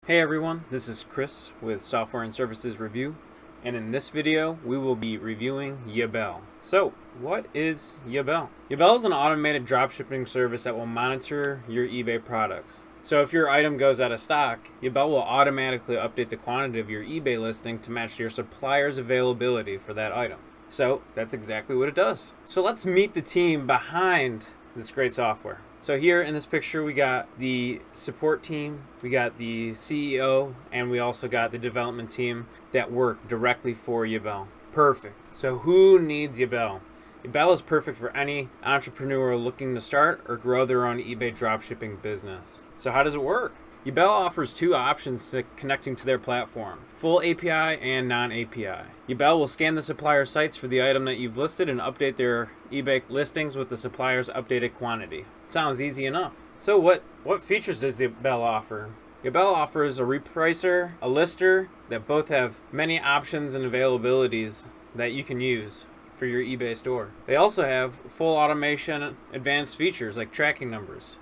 Hey everyone, this is Chris with Software and Services Review, and in this video we will be reviewing Yaballe. So, what is Yaballe? Yaballe is an automated dropshipping service that will monitor your eBay products. So if your item goes out of stock, Yaballe will automatically update the quantity of your eBay listing to match your supplier's availability for that item. So that's exactly what it does. So let's meet the team behind this great software. So here in this picture we got the support team, we got the CEO, and we also got the development team that work directly for Yaballe. Perfect. So who needs Yaballe? Yaballe is perfect for any entrepreneur looking to start or grow their own eBay dropshipping business. So how does it work? Yaballe offers two options to connecting to their platform: full API and non-API. Yaballe will scan the supplier sites for the item that you've listed and update their eBay listings with the supplier's updated quantity. Sounds easy enough. So what features does Yaballe offer? Yaballe offers a repricer, a lister that both have many options and availabilities that you can use for your eBay store. They also have full automation advanced features like tracking numbers,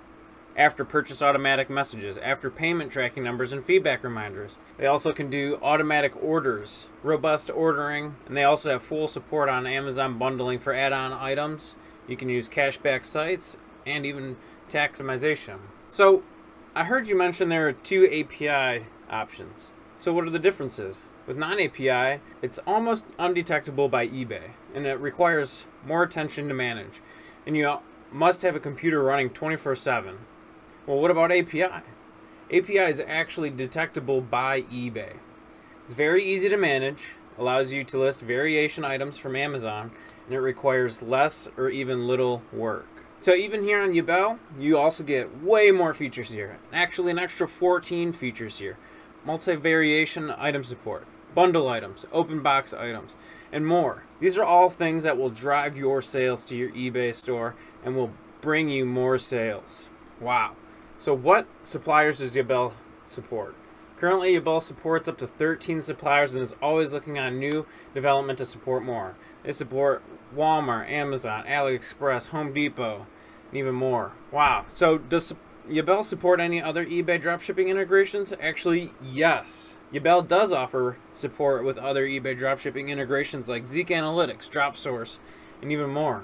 after purchase automatic messages, after payment tracking numbers, and feedback reminders. They also can do automatic orders, robust ordering, and they also have full support on Amazon bundling for add-on items. You can use cashback sites and even tax optimization. So I heard you mention there are two API options. So what are the differences? With non-API, it's almost undetectable by eBay, and it requires more attention to manage. And you must have a computer running 24/7. Well, what about API? API is actually detectable by eBay. It's very easy to manage, allows you to list variation items from Amazon, and it requires less or even little work. So even here on Yaballe, you also get way more features here. Actually, an extra 14 features here. Multi-variation item support, bundle items, open box items, and more. These are all things that will drive your sales to your eBay store and will bring you more sales. Wow. So what suppliers does Yaballe support? Currently, Yaballe supports up to 13 suppliers and is always looking on new development to support more. They support Walmart, Amazon, AliExpress, Home Depot, and even more. Wow. So does Yaballe support any other eBay dropshipping integrations? Actually, yes. Yaballe does offer support with other eBay dropshipping integrations like Zeek Analytics, DropSource, and even more.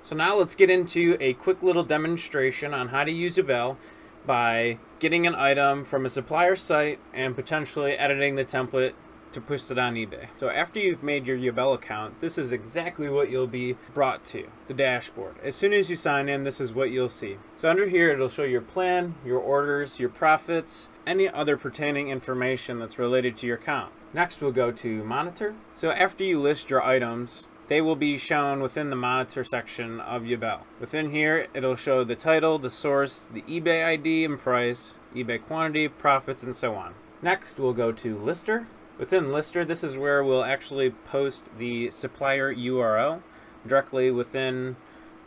So now let's get into a quick little demonstration on how to use Yaballe by getting an item from a supplier site and potentially editing the template to push it on eBay. So after you've made your Yaballe account, this is exactly what you'll be brought to, the dashboard. As soon as you sign in, this is what you'll see. So under here, it'll show your plan, your orders, your profits, any other pertaining information that's related to your account. Next, we'll go to monitor. So after you list your items, they will be shown within the monitor section of Yaballe. Within here, it'll show the title, the source, the eBay ID and price, eBay quantity, profits, and so on. Next, we'll go to lister. Within lister, this is where we'll actually post the supplier URL directly within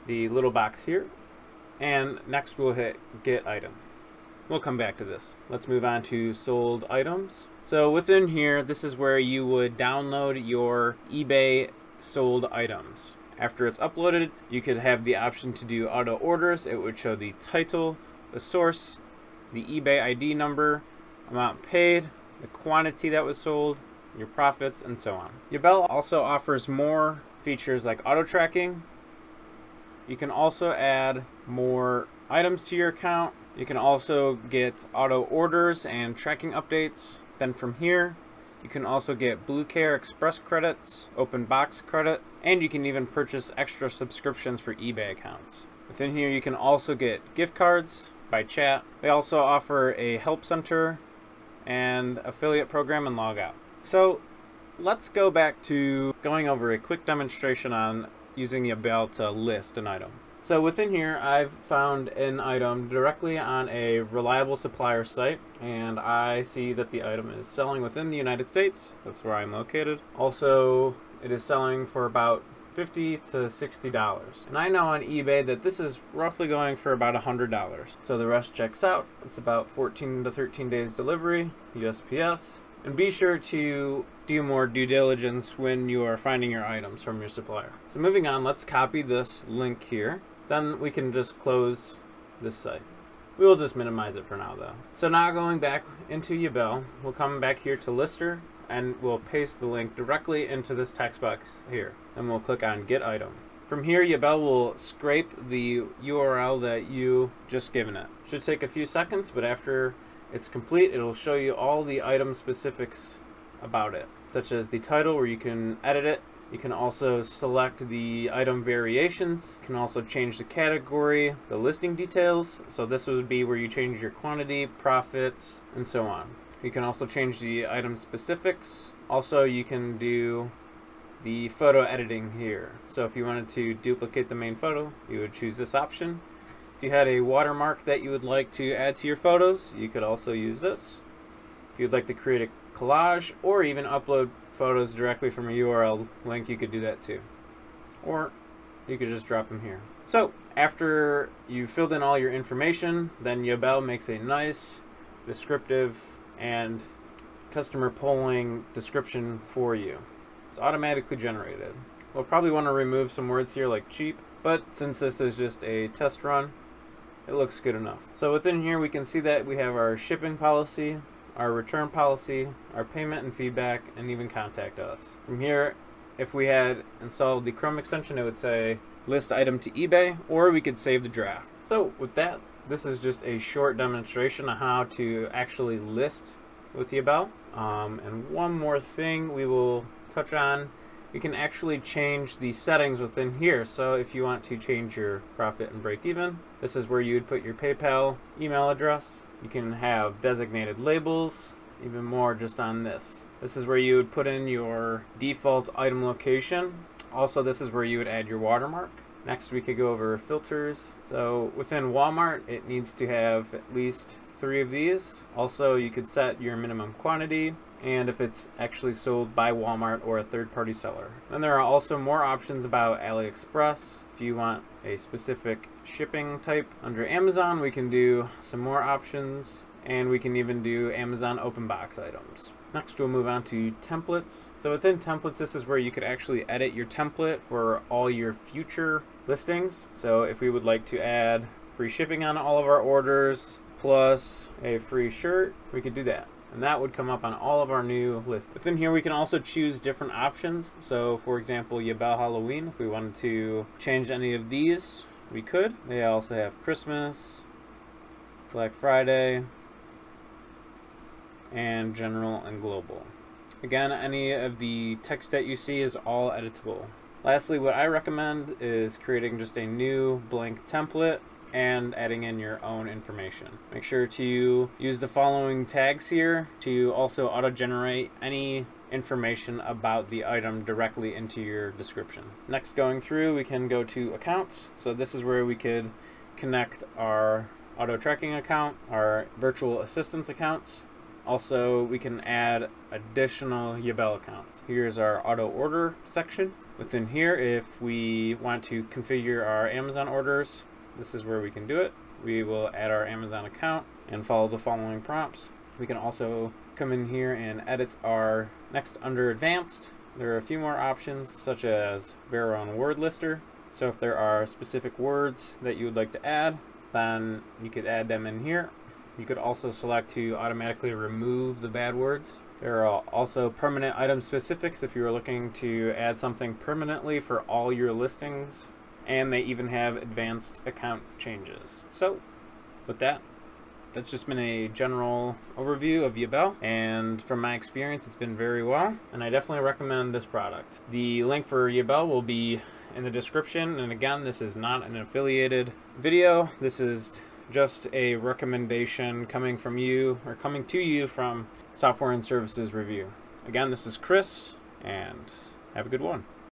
the little box here. And next, we'll hit get item. We'll come back to this. Let's move on to sold items. So within here, this is where you would download your eBay sold items. After it's uploaded, you could have the option to do auto orders. It would show the title, the source, the eBay ID number, amount paid, the quantity that was sold, your profits, and so on. Yaballe also offers more features like auto tracking. You can also add more items to your account. You can also get auto orders and tracking updates. Then from here, you can also get Blue Care Express credits, open box credit, and you can even purchase extra subscriptions for eBay accounts. Within here, you can also get gift cards by chat. They also offer a help center and affiliate program and log out. So let's go back to going over a quick demonstration on using Yaballe to list an item. So within here, I've found an item directly on a reliable supplier site, and I see that the item is selling within the United States. That's where I'm located. Also, it is selling for about $50 to $60. And I know on eBay that this is roughly going for about $100. So the rest checks out. It's about 14 to 13 days delivery, USPS. And be sure to do more due diligence when you are finding your items from your supplier. So moving on, let's copy this link here. Then we can just close this site. We will just minimize it for now though. So now going back into Yaballe, we'll come back here to Lister and we'll paste the link directly into this text box here. Then we'll click on Get Item. From here, Yaballe will scrape the URL that you just given it. Should take a few seconds, but after it's complete, it'll show you all the item specifics about it, such as the title where you can edit it. You can also select the item variations. You can also change the category, the listing details. So this would be where you change your quantity, profits, and so on. You can also change the item specifics. Also, you can do the photo editing here. So if you wanted to duplicate the main photo, you would choose this option. If you had a watermark that you would like to add to your photos, you could also use this. If you'd like to create a collage or even upload photos directly from a URL link, you could do that too. Or you could just drop them here. So after you filled in all your information, then Yaballe makes a nice, descriptive, and customer polling description for you. It's automatically generated. We'll probably want to remove some words here like cheap, but since this is just a test run, it looks good enough. So within here we can see that we have our shipping policy, our return policy, our payment and feedback, and even contact us. From here, if we had installed the Chrome extension, it would say list item to eBay, or we could save the draft. So with that, this is just a short demonstration on how to actually list with Yaballe. And one more thing we will touch on, you can actually change the settings within here. So if you want to change your profit and break even, this is where you would put your PayPal email address. You can have designated labels, even more just on this. This is where you would put in your default item location. Also, this is where you would add your watermark. Next, we could go over filters. So within Walmart, it needs to have at least 3 of these. Also, you could set your minimum quantity and if it's actually sold by Walmart or a third-party seller. Then there are also more options about AliExpress. If you want a specific shipping type under Amazon, we can do some more options, and we can even do Amazon open box items. Next, we'll move on to templates. So within templates, this is where you could actually edit your template for all your future listings. So if we would like to add free shipping on all of our orders plus a free shirt, we could do that. And that would come up on all of our new lists. Within here, we can also choose different options. So for example, Yaballe Halloween, if we wanted to change any of these, we could. They also have Christmas, Black Friday, and general and global. Again, any of the text that you see is all editable. Lastly, what I recommend is creating just a new blank template and adding in your own information. Make sure to use the following tags here to also auto-generate any information about the item directly into your description. Next, going through, we can go to accounts. So this is where we could connect our auto tracking account, our virtual assistance accounts. Also, we can add additional Yaballe accounts. Here's our auto order section. Within here, if we want to configure our Amazon orders, this is where we can do it. We will add our Amazon account and follow the following prompts. We can also come in here and edit our next under advanced. There are a few more options such as bear own word lister. So if there are specific words that you would like to add, then you could add them in here. You could also select to automatically remove the bad words. There are also permanent item specifics if you are looking to add something permanently for all your listings. And they even have advanced account changes. So with that, that's just been a general overview of Yaballe, and from my experience, it's been very well, and I definitely recommend this product. The link for Yaballe will be in the description, and again, this is not an affiliated video. This is just a recommendation coming from you, or coming to you from Software and Services Review. Again, this is Chris, and have a good one.